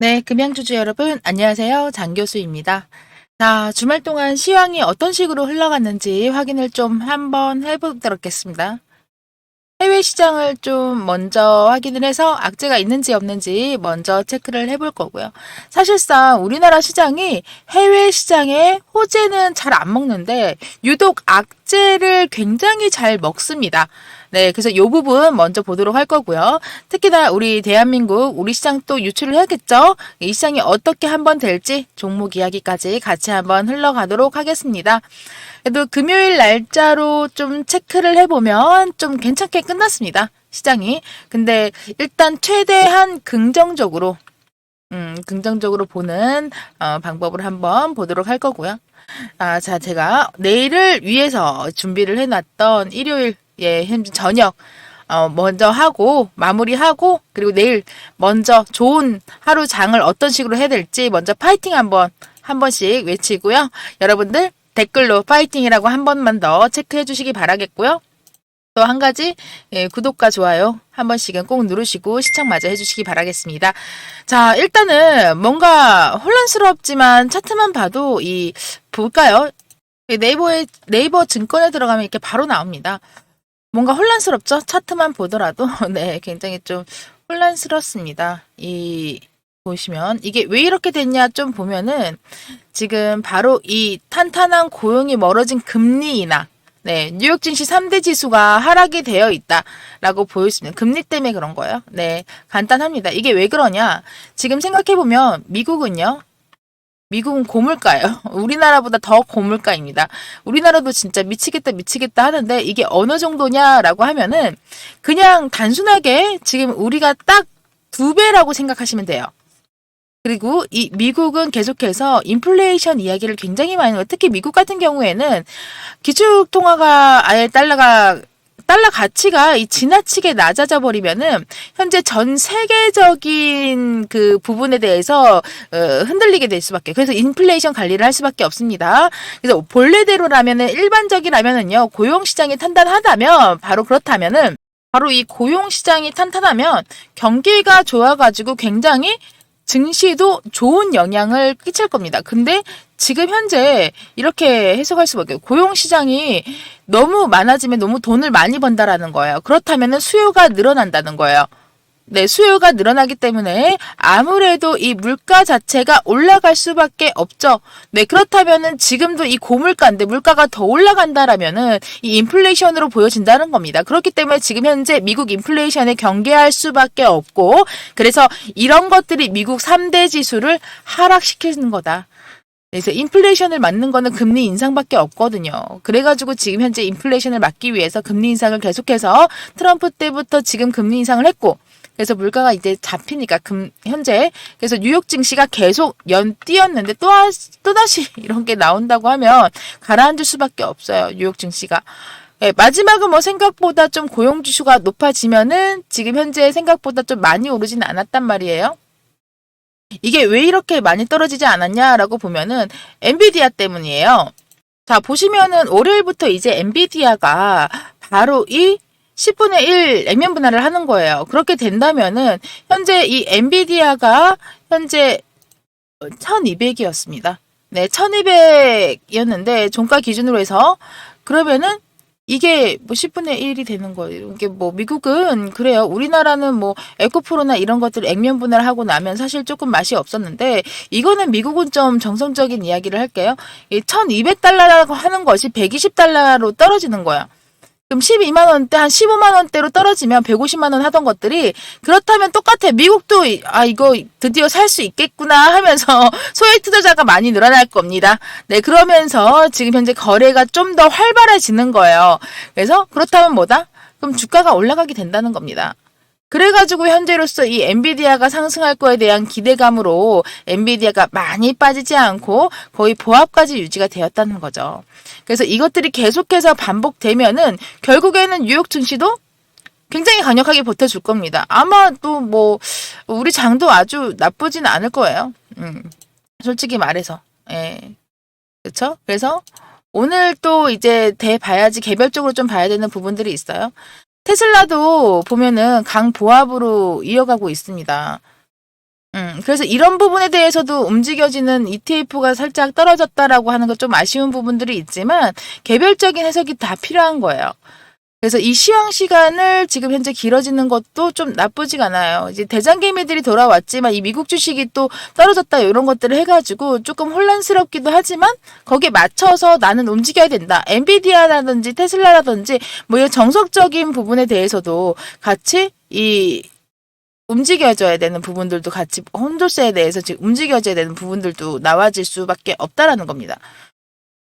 네, 금양주주 여러분, 안녕하세요. 장교수입니다. 자, 주말 동안 시황이 어떤 식으로 흘러갔는지 확인을 좀 한번 해보도록 하겠습니다. 해외 시장을 좀 먼저 확인을 해서 악재가 있는지 없는지 먼저 체크를 해볼 거고요. 사실상 우리나라 시장이 해외 시장에 호재는 잘 안 먹는데 유독 악재를 굉장히 잘 먹습니다. 네, 그래서 이 부분 먼저 보도록 할 거고요. 특히나 우리 대한민국, 우리 시장 또 유출을 해야겠죠? 이 시장이 어떻게 한번 될지 종목 이야기까지 같이 한번 흘러가도록 하겠습니다. 그래도 금요일 날짜로 좀 체크를 해보면 좀 괜찮게 끝났습니다. 시장이. 근데 일단 최대한 긍정적으로 보는 방법을 한번 보도록 할 거고요. 자, 제가 내일을 위해서 준비를 해놨던 일요일 현재 저녁 먼저 하고 마무리하고 그리고 내일 먼저 좋은 하루 장을 어떤 식으로 해야 될지 먼저 파이팅 한 번씩 외치고요. 여러분들 댓글로 파이팅이라고 한 번만 더 체크해 주시기 바라겠고요. 또 한 가지 구독과 좋아요 한 번씩은 꼭 누르시고 시청 마저 해주시기 바라겠습니다. 자, 일단은 뭔가 혼란스럽지만 차트만 봐도 볼까요? 네이버 증권에 들어가면 이렇게 바로 나옵니다. 뭔가 혼란스럽죠? 차트만 보더라도 네, 굉장히 좀 혼란스럽습니다. 보시면 이게 왜 이렇게 됐냐 좀 보면은 지금 바로 이 탄탄한 고용이 멀어진 금리 인하, 네, 뉴욕 증시 3대 지수가 하락이 되어 있다라고 보여집니다. 금리 때문에 그런 거예요. 네, 간단합니다. 이게 왜 그러냐? 지금 생각해보면 미국은 고물가예요. 우리나라보다 더 고물가입니다. 우리나라도 진짜 미치겠다 하는데 이게 어느 정도냐라고 하면은 그냥 단순하게 지금 우리가 딱 2배라고 생각하시면 돼요. 그리고 이 미국은 계속해서 인플레이션 이야기를 굉장히 많이 해요. 특히 미국 같은 경우에는 기축통화가 아예 달러 가치가 지나치게 낮아져 버리면은 현재 전 세계적인 그 부분에 대해서 흔들리게 될 수밖에. 그래서 인플레이션 관리를 할 수밖에 없습니다. 그래서 본래대로라면은 일반적이라면은요 고용 시장이 탄탄하다면 바로 이 고용 시장이 탄탄하면 경기가 좋아가지고 굉장히 증시도 좋은 영향을 끼칠 겁니다. 근데 지금 현재 이렇게 해석할 수밖에 없어요. 고용 시장이 너무 많아지면 너무 돈을 많이 번다라는 거예요. 그렇다면 수요가 늘어난다는 거예요. 네, 수요가 늘어나기 때문에 아무래도 이 물가 자체가 올라갈 수밖에 없죠. 네, 그렇다면은 지금도 이 고물가인데 물가가 더 올라간다라면은 이 인플레이션으로 보여진다는 겁니다. 그렇기 때문에 지금 현재 미국 인플레이션에 경계할 수밖에 없고 그래서 이런 것들이 미국 3대 지수를 하락시키는 거다. 그래서 인플레이션을 막는 거는 금리 인상밖에 없거든요. 그래가지고 지금 현재 인플레이션을 막기 위해서 금리 인상을 계속해서 트럼프 때부터 지금 금리 인상을 했고 그래서 물가가 이제 잡히니까 현재 그래서 뉴욕 증시가 계속 뛰었는데 또다시 이런 게 나온다고 하면 가라앉을 수밖에 없어요. 뉴욕 증시가. 네, 마지막은 뭐 생각보다 좀 고용 지수가 높아지면은 지금 현재 생각보다 좀 많이 오르지는 않았단 말이에요. 이게 왜 이렇게 많이 떨어지지 않았냐라고 보면은 엔비디아 때문이에요. 자, 보시면은 월요일부터 이제 엔비디아가 바로 이 10분의 1 액면 분할을 하는 거예요. 그렇게 된다면은 현재 이 엔비디아가 현재 1200이었습니다. 네, 1200이었는데 종가 기준으로 해서 그러면은 이게 뭐 10분의 1이 되는 거예요. 이게 뭐 미국은 그래요. 우리나라는 뭐 에코프로나 이런 것들 액면 분할을 하고 나면 사실 조금 맛이 없었는데 이거는 미국은 좀 정성적인 이야기를 할게요. 이 1200달러라고 하는 것이 120달러로 떨어지는 거예요. 그럼 12만 원대 한 15만 원대로 떨어지면 150만 원 하던 것들이 그렇다면 똑같아. 미국도 이거 드디어 살 수 있겠구나 하면서 소액 투자자가 많이 늘어날 겁니다. 네, 그러면서 지금 현재 거래가 좀 더 활발해지는 거예요. 그래서 그렇다면 뭐다? 그럼 주가가 올라가게 된다는 겁니다. 그래가지고 현재로서 이 엔비디아가 상승할 거에 대한 기대감으로 엔비디아가 많이 빠지지 않고 거의 보합까지 유지가 되었다는 거죠. 그래서 이것들이 계속해서 반복되면은 결국에는 뉴욕 증시도 굉장히 강력하게 버텨줄 겁니다. 아마 또 뭐 우리 장도 아주 나쁘진 않을 거예요. 솔직히 말해서. 예. 그렇죠? 그래서 오늘 또 이제 봐야지 개별적으로 좀 봐야 되는 부분들이 있어요. 테슬라도 보면은 강보합으로 이어가고 있습니다. 그래서 이런 부분에 대해서도 움직여지는 ETF가 살짝 떨어졌다라고 하는 것 좀 아쉬운 부분들이 있지만 개별적인 해석이 다 필요한 거예요. 그래서 이 시황 시간을 지금 현재 길어지는 것도 좀 나쁘지가 않아요. 이제 대장개미들이 돌아왔지만 이 미국 주식이 또 떨어졌다 이런 것들을 해가지고 조금 혼란스럽기도 하지만 거기에 맞춰서 나는 움직여야 된다. 엔비디아라든지 테슬라라든지 뭐 이런 정석적인 부분에 대해서도 같이 이 움직여줘야 되는 부분들도 같이 혼조세에 대해서 지금 움직여줘야 되는 부분들도 나와질 수밖에 없다라는 겁니다.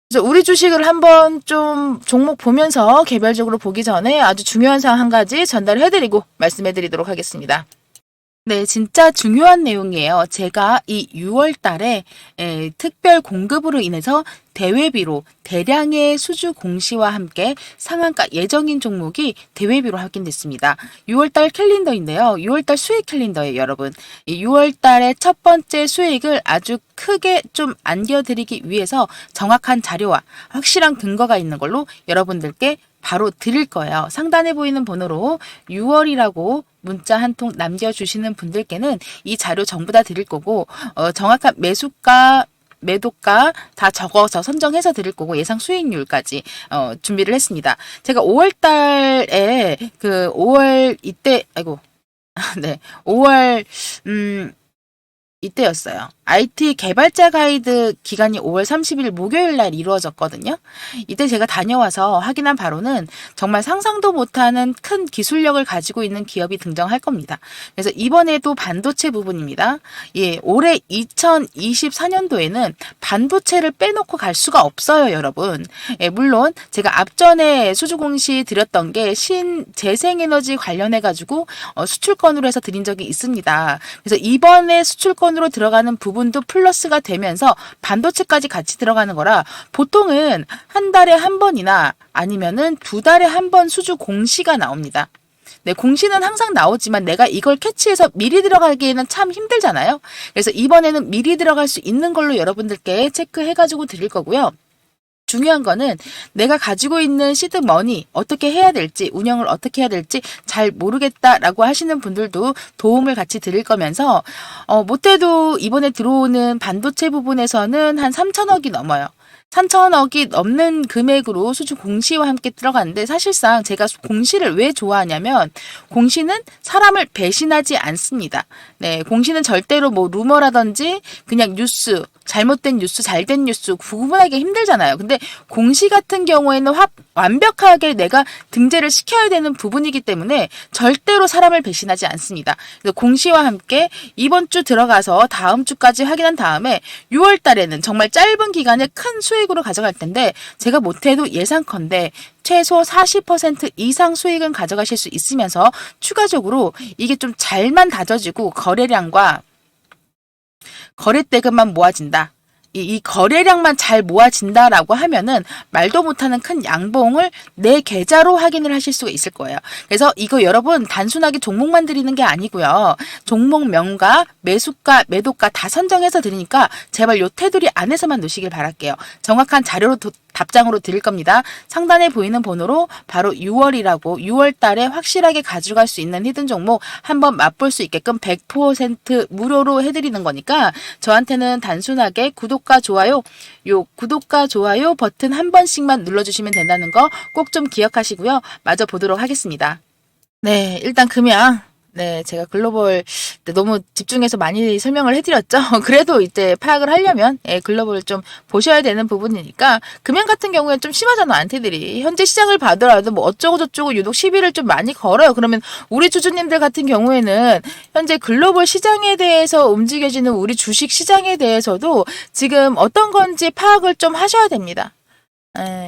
그래서 우리 주식을 한번 좀 종목 보면서 개별적으로 보기 전에 아주 중요한 사항 한 가지 전달해드리고 말씀해드리도록 하겠습니다. 네, 진짜 중요한 내용이에요. 제가 이 6월 달에 특별 공급으로 인해서 대외비로 대량의 수주 공시와 함께 상한가 예정인 종목이 대외비로 확인됐습니다. 6월 달 캘린더인데요. 6월 달 수익 캘린더예요, 여러분. 이 6월 달의 첫 번째 수익을 아주 크게 좀 안겨드리기 위해서 정확한 자료와 확실한 근거가 있는 걸로 여러분들께 바로 드릴 거예요. 상단에 보이는 번호로 6월이라고 문자 한 통 남겨주시는 분들께는 이 자료 전부 다 드릴 거고 정확한 매수가 매도가 다 적어서 선정해서 드릴 거고 예상 수익률까지 준비를 했습니다. 제가 5월 달에 그 5월 이때 네 5월 이때였어요. IT 개발자 가이드 기간이 5월 30일 목요일 날 이루어졌거든요. 이때 제가 다녀와서 확인한 바로는 정말 상상도 못하는 큰 기술력을 가지고 있는 기업이 등장할 겁니다. 그래서 이번에도 반도체 부분입니다. 예, 올해 2024년도에는 반도체를 빼놓고 갈 수가 없어요, 여러분. 예, 물론 제가 앞전에 수주 공시 드렸던 게 신재생에너지 관련해 가지고 수출권으로 해서 드린 적이 있습니다. 그래서 이번에 수출권으로 들어가는 부분도 플러스가 되면서 반도체까지 같이 들어가는 거라 보통은 한 달에 한 번이나 아니면은 두 달에 한 번 수주 공시가 나옵니다. 네, 공시는 항상 나오지만 내가 이걸 캐치해서 미리 들어가기에는 참 힘들잖아요. 그래서 이번에는 미리 들어갈 수 있는 걸로 여러분들께 체크해가지고 드릴 거고요. 중요한 거는 내가 가지고 있는 시드 머니 어떻게 해야 될지 운영을 어떻게 해야 될지 잘 모르겠다라고 하시는 분들도 도움을 같이 드릴 거면서 못해도 이번에 들어오는 반도체 부분에서는 한 3천억이 넘어요. 3천억이 넘는 금액으로 수주 공시와 함께 들어가는데 사실상 제가 공시를 왜 좋아하냐면 공시는 사람을 배신하지 않습니다. 네, 공시는 절대로 뭐 루머라든지 그냥 뉴스, 잘못된 뉴스, 잘된 뉴스 구분하기 힘들잖아요. 근데 공시 같은 경우에는 완벽하게 내가 등재를 시켜야 되는 부분이기 때문에 절대로 사람을 배신하지 않습니다. 그래서 공시와 함께 이번 주 들어가서 다음 주까지 확인한 다음에 6월 달에는 정말 짧은 기간에 큰 수익으로 가져갈 텐데 제가 못해도 예상컨대 최소 40% 이상 수익은 가져가실 수 있으면서 추가적으로 이게 좀 잘만 다져지고 거래량과 거래대금만 모아진다. 이 거래량만 잘 모아진다라고 하면은 말도 못하는 큰 양봉을 내 계좌로 확인을 하실 수가 있을 거예요. 그래서 이거 여러분 단순하게 종목만 드리는 게 아니고요. 종목명과 매수가, 매도가 다 선정해서 드리니까 제발 요 테두리 안에서만 놓으시길 바랄게요. 정확한 자료로 답장으로 드릴 겁니다. 상단에 보이는 번호로 바로 6월이라고 6월 달에 확실하게 가져갈 수 있는 히든 종목 한번 맛볼 수 있게끔 100% 무료로 해드리는 거니까 저한테는 단순하게 구독과 좋아요, 요 구독과 좋아요 버튼 한 번씩만 눌러주시면 된다는 거 꼭 좀 기억하시고요. 마저 보도록 하겠습니다. 네, 일단 금양. 네, 제가 글로벌 너무 집중해서 많이 설명을 해드렸죠. 그래도 이제 파악을 하려면 글로벌을 좀 보셔야 되는 부분이니까 금연 같은 경우에 좀 심하잖아, 안티들이. 현재 시장을 봐더라도 뭐 어쩌고 저쩌고 유독 시비를 좀 많이 걸어요. 그러면 우리 주주님들 같은 경우에는 현재 글로벌 시장에 대해서 움직여지는 우리 주식 시장에 대해서도 지금 어떤 건지 파악을 좀 하셔야 됩니다.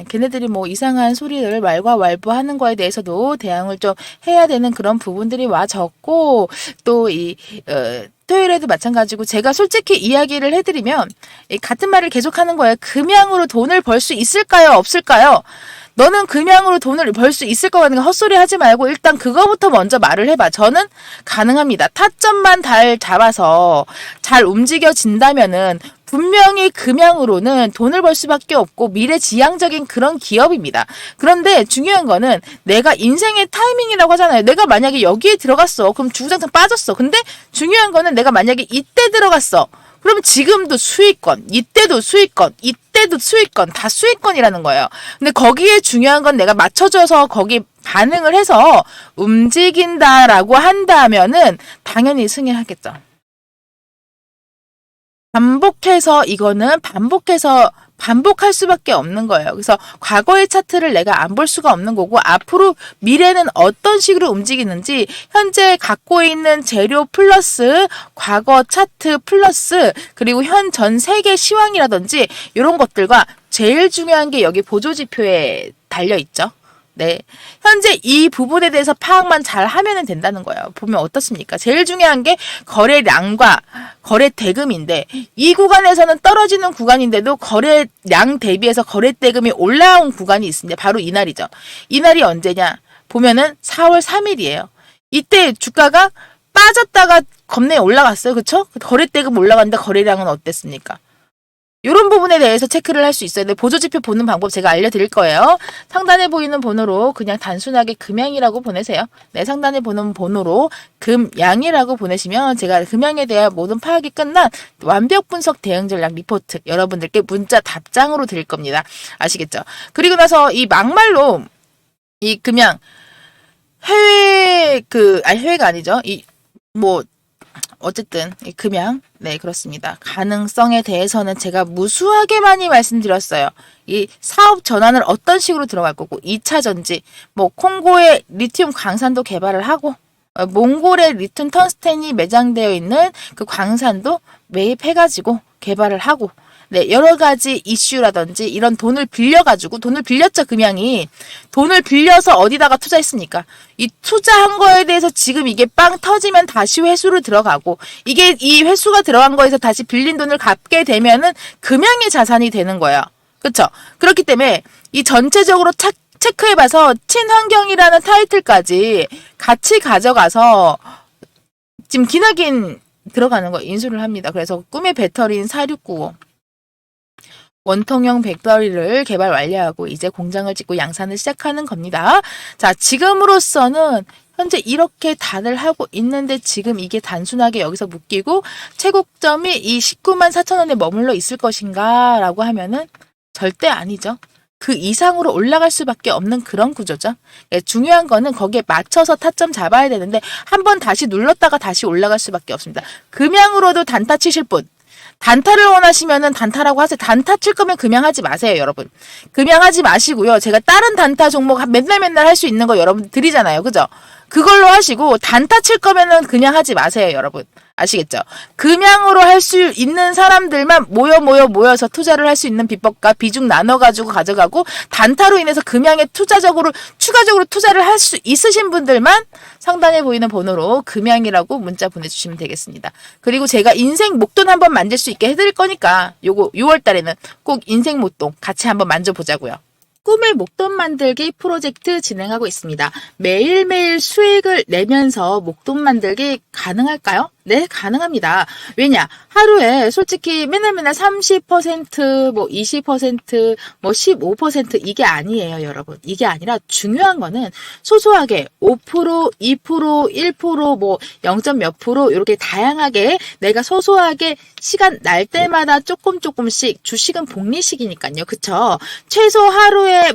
걔네들이 뭐 이상한 소리를 왈가왈부하는 거에 대해서도 대응을 좀 해야 되는 그런 부분들이 와졌고 또 토요일에도 마찬가지고 제가 솔직히 이야기를 해드리면 같은 말을 계속하는 거예요. 금양으로 돈을 벌 수 있을까요? 없을까요? 너는 금양으로 돈을 벌 수 있을 것 같은 거 헛소리 하지 말고 일단 그거부터 먼저 말을 해봐. 저는 가능합니다. 타점만 잘 잡아서 잘 움직여진다면은 분명히 금양으로는 돈을 벌 수밖에 없고 미래지향적인 그런 기업입니다. 그런데 중요한 거는 내가 인생의 타이밍이라고 하잖아요. 내가 만약에 여기에 들어갔어. 그럼 주구장창 빠졌어. 근데 중요한 거는 내가 만약에 이때 들어갔어. 그럼 지금도 수익권, 이때도 수익권, 이때도 수익권, 다 수익권이라는 거예요. 근데 거기에 중요한 건 내가 맞춰줘서 거기 반응을 해서 움직인다라고 한다면은 당연히 승인하겠죠. 이거는 반복할 수밖에 없는 거예요. 그래서 과거의 차트를 내가 안 볼 수가 없는 거고 앞으로 미래는 어떤 식으로 움직이는지 현재 갖고 있는 재료 플러스 과거 차트 플러스 그리고 전 세계 시황이라든지 이런 것들과 제일 중요한 게 여기 보조지표에 달려있죠. 네. 현재 이 부분에 대해서 파악만 잘 하면 된다는 거예요. 보면 어떻습니까? 제일 중요한 게 거래량과 거래 대금인데 이 구간에서는 떨어지는 구간인데도 거래량 대비해서 거래 대금이 올라온 구간이 있습니다. 바로 이 날이죠. 이 날이 언제냐? 보면은 4월 3일이에요. 이때 주가가 빠졌다가 겁내 올라갔어요. 그쵸? 거래 대금 올라갔는데 거래량은 어땠습니까? 이런 부분에 대해서 체크를 할 수 있어요. 근데 보조지표 보는 방법 제가 알려드릴 거예요. 상단에 보이는 번호로 그냥 단순하게 금양이라고 보내세요. 네, 상단에 보는 번호로 금양이라고 보내시면 제가 금양에 대한 모든 파악이 끝난 완벽 분석 대응 전략 리포트 여러분들께 문자 답장으로 드릴 겁니다. 아시겠죠? 그리고 나서 이 막말로 이 금양 해외가 아니죠. 어쨌든 금양 네 그렇습니다. 가능성에 대해서는 제가 무수하게 많이 말씀드렸어요. 이 사업 전환을 어떤 식으로 들어갈 거고 2차 전지 콩고의 리튬 광산도 개발을 하고 몽골의 리튬 턴스텐이 매장되어 있는 그 광산도 매입해가지고 개발을 하고 네, 여러 가지 이슈라든지 이런 돈을 빌렸죠, 금양이. 돈을 빌려서 어디다가 투자했습니까? 이 투자한 거에 대해서 지금 이게 빵 터지면 다시 회수로 들어가고, 이 회수가 들어간 거에서 다시 빌린 돈을 갚게 되면은 금양의 자산이 되는 거예요. 그쵸? 그렇기 때문에 이 전체적으로 체크해봐서 친환경이라는 타이틀까지 같이 가져가서 지금 기나긴 들어가는 거 인수를 합니다. 그래서 꿈의 배터리인 4695. 원통형 배터리를 개발 완료하고 이제 공장을 짓고 양산을 시작하는 겁니다. 자, 지금으로서는 현재 이렇게 다들 하고 있는데 지금 이게 단순하게 여기서 묶이고 최고점이 이 19만 4천 원에 머물러 있을 것인가 라고 하면은 절대 아니죠. 그 이상으로 올라갈 수밖에 없는 그런 구조죠. 네, 중요한 거는 거기에 맞춰서 타점 잡아야 되는데 한번 다시 눌렀다가 다시 올라갈 수밖에 없습니다. 금양으로도 단타 치실 분. 단타를 원하시면은 단타라고 하세요. 단타 칠 거면 금양하지 마세요, 여러분. 금양하지 마시고요. 제가 다른 단타 종목 맨날 할 수 있는 거 여러분 드리잖아요. 그죠? 그걸로 하시고 단타 칠 거면은 그냥 하지 마세요, 여러분. 아시겠죠? 금양으로 할 수 있는 사람들만 모여서 투자를 할 수 있는 비법과 비중 나눠가지고 가져가고 단타로 인해서 금양에 추가적으로 투자를 할 수 있으신 분들만 상단에 보이는 번호로 금양이라고 문자 보내주시면 되겠습니다. 그리고 제가 인생 목돈 한번 만질 수 있게 해드릴 거니까 요거 6월 달에는 꼭 인생 목돈 같이 한번 만져보자고요. 꿈의 목돈 만들기 프로젝트 진행하고 있습니다. 매일매일 수익을 내면서 목돈 만들기 가능할까요? 네, 가능합니다. 왜냐? 하루에 솔직히 맨날 30%, 20%, 15% 이게 아니에요, 여러분. 이게 아니라 중요한 거는 소소하게 5%, 2%, 1%, 0. 몇 프로 이렇게 다양하게 내가 소소하게 시간 날 때마다 조금씩 주식은 복리식이니까요. 그쵸? 최소 하루에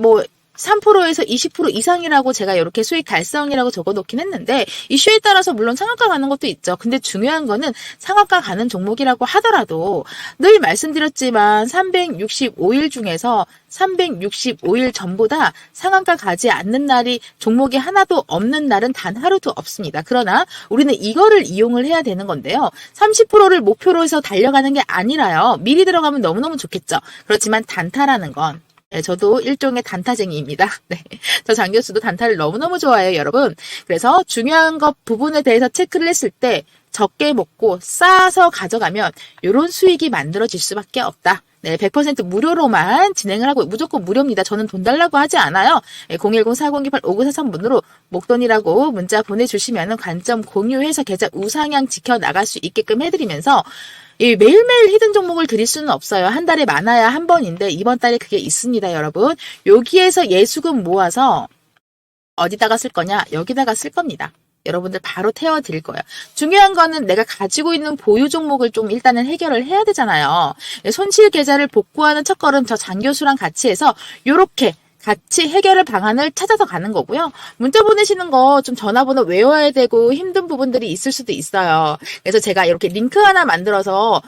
3%에서 20% 이상이라고 제가 이렇게 수익 달성이라고 적어놓긴 했는데 이슈에 따라서 물론 상한가 가는 것도 있죠. 근데 중요한 거는 상한가 가는 종목이라고 하더라도 늘 말씀드렸지만 365일 중에서 365일 전보다 상한가 가지 않는 날이 종목이 하나도 없는 날은 단 하루도 없습니다. 그러나 우리는 이거를 이용을 해야 되는 건데요. 30%를 목표로 해서 달려가는 게 아니라요. 미리 들어가면 너무너무 좋겠죠. 그렇지만 단타라는 건 네, 저도 일종의 단타쟁이입니다. 네, 저 장교수도 단타를 너무너무 좋아해요, 여러분. 그래서 중요한 것 부분에 대해서 체크를 했을 때 적게 먹고 쌓아서 가져가면 이런 수익이 만들어질 수밖에 없다. 네, 100% 무료로만 진행을 하고 무조건 무료입니다. 저는 돈 달라고 하지 않아요. 010-4028-5943번으로 목돈이라고 문자 보내주시면 관점 공유해서 계좌 우상향 지켜나갈 수 있게끔 해드리면서 매일매일 히든 종목을 드릴 수는 없어요. 한 달에 많아야 한 번인데 이번 달에 그게 있습니다, 여러분. 여기에서 예수금 모아서 어디다가 쓸 거냐? 여기다가 쓸 겁니다. 여러분들 바로 태워드릴 거예요. 중요한 거는 내가 가지고 있는 보유 종목을 좀 일단은 해결을 해야 되잖아요. 손실 계좌를 복구하는 첫걸음 저 장 교수랑 같이 해서 요렇게 같이 해결을 방안을 찾아서 가는 거고요. 문자 보내시는 거 좀 전화번호 외워야 되고 힘든 부분들이 있을 수도 있어요. 그래서 제가 이렇게 링크 하나 만들어서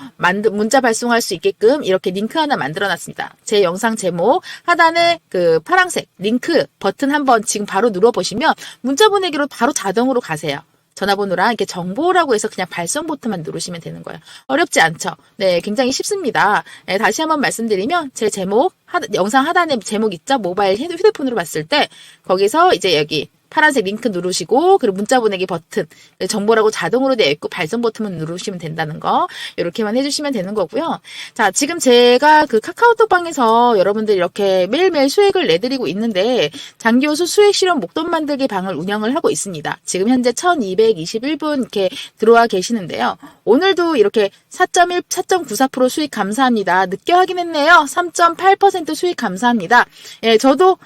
문자 발송할 수 있게끔 이렇게 링크 하나 만들어 놨습니다. 제 영상 제목 하단에 그 파란색 링크 버튼 한번 지금 바로 눌러보시면 문자 보내기로 바로 자동으로 가세요. 전화번호랑 이렇게 정보라고 해서 그냥 발송 버튼만 누르시면 되는 거예요. 어렵지 않죠? 네, 굉장히 쉽습니다. 네, 다시 한번 말씀드리면 제 제목, 영상 하단에 제목 있죠? 모바일 휴대폰으로 봤을 때 거기서 이제 여기 파란색 링크 누르시고 그리고 문자 보내기 버튼 정보라고 자동으로 되어 있고 발송 버튼만 누르시면 된다는 거 이렇게만 해주시면 되는 거고요. 자, 지금 제가 그 카카오톡방에서 여러분들 이렇게 매일매일 수익을 내드리고 있는데 장교수 수익 실현 목돈 만들기 방을 운영을 하고 있습니다. 지금 현재 1221분 이렇게 들어와 계시는데요. 오늘도 이렇게 4.94% 수익 감사합니다. 늦게 확인했네요. 3.8% 수익 감사합니다. 예, 저도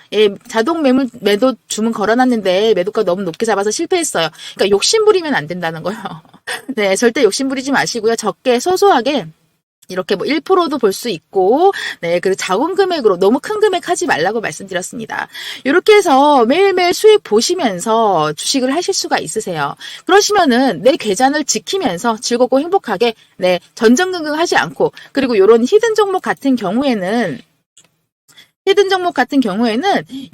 자동 매도 주문 걸어놨는데 매도가 너무 높게 잡아서 실패했어요. 그러니까 욕심 부리면 안 된다는 거예요. 네, 절대 욕심 부리지 마시고요. 적게 소소하게 이렇게 뭐 1%도 볼 수 있고, 네, 그리고 작은 금액으로 너무 큰 금액 하지 말라고 말씀드렸습니다. 이렇게 해서 매일매일 수익 보시면서 주식을 하실 수가 있으세요. 그러시면은 내 계좌를 지키면서 즐겁고 행복하게, 네, 전전긍긍 하지 않고, 그리고 이런 히든 종목 같은 경우에는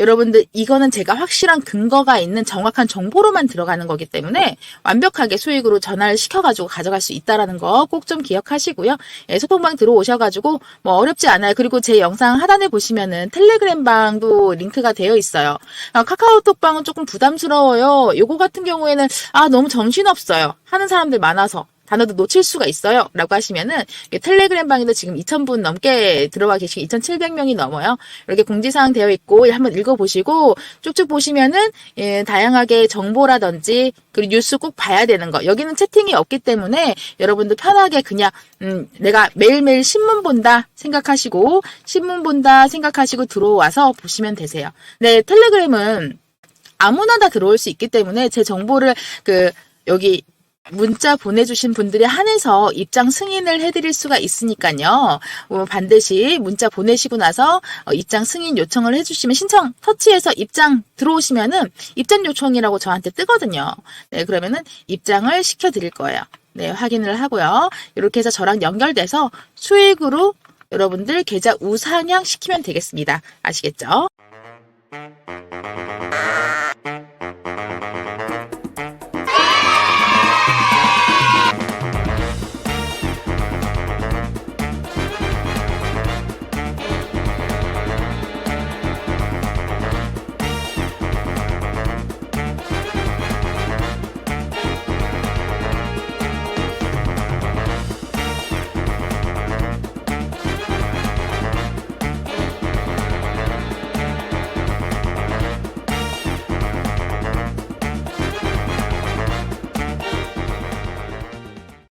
여러분들 이거는 제가 확실한 근거가 있는 정확한 정보로만 들어가는 거기 때문에 완벽하게 수익으로 전환을 시켜가지고 가져갈 수 있다는 거 꼭 좀 기억하시고요. 예, 소통방 들어오셔가지고 뭐 어렵지 않아요. 그리고 제 영상 하단에 보시면은 텔레그램 방도 링크가 되어 있어요. 카카오톡 방은 조금 부담스러워요. 요거 같은 경우에는 너무 정신없어요. 하는 사람들 많아서. 단어도 놓칠 수가 있어요. 라고 하시면은 텔레그램 방에도 지금 2,000분 넘게 들어와 계시고 2,700명이 넘어요. 이렇게 공지사항 되어 있고 한번 읽어보시고 쭉쭉 보시면은 다양하게 정보라든지 그리고 뉴스 꼭 봐야 되는 거. 여기는 채팅이 없기 때문에 여러분들 편하게 그냥 내가 매일매일 신문 본다 생각하시고 들어와서 보시면 되세요. 네, 텔레그램은 아무나 다 들어올 수 있기 때문에 제 정보를 여기 문자 보내주신 분들에 한해서 입장 승인을 해드릴 수가 있으니까요. 반드시 문자 보내시고 나서 입장 승인 요청을 해주시면 신청 터치해서 입장 들어오시면은 입장 요청이라고 저한테 뜨거든요. 네, 그러면은 입장을 시켜드릴 거예요. 네, 확인을 하고요. 이렇게 해서 저랑 연결돼서 수익으로 여러분들 계좌 우상향 시키면 되겠습니다. 아시겠죠?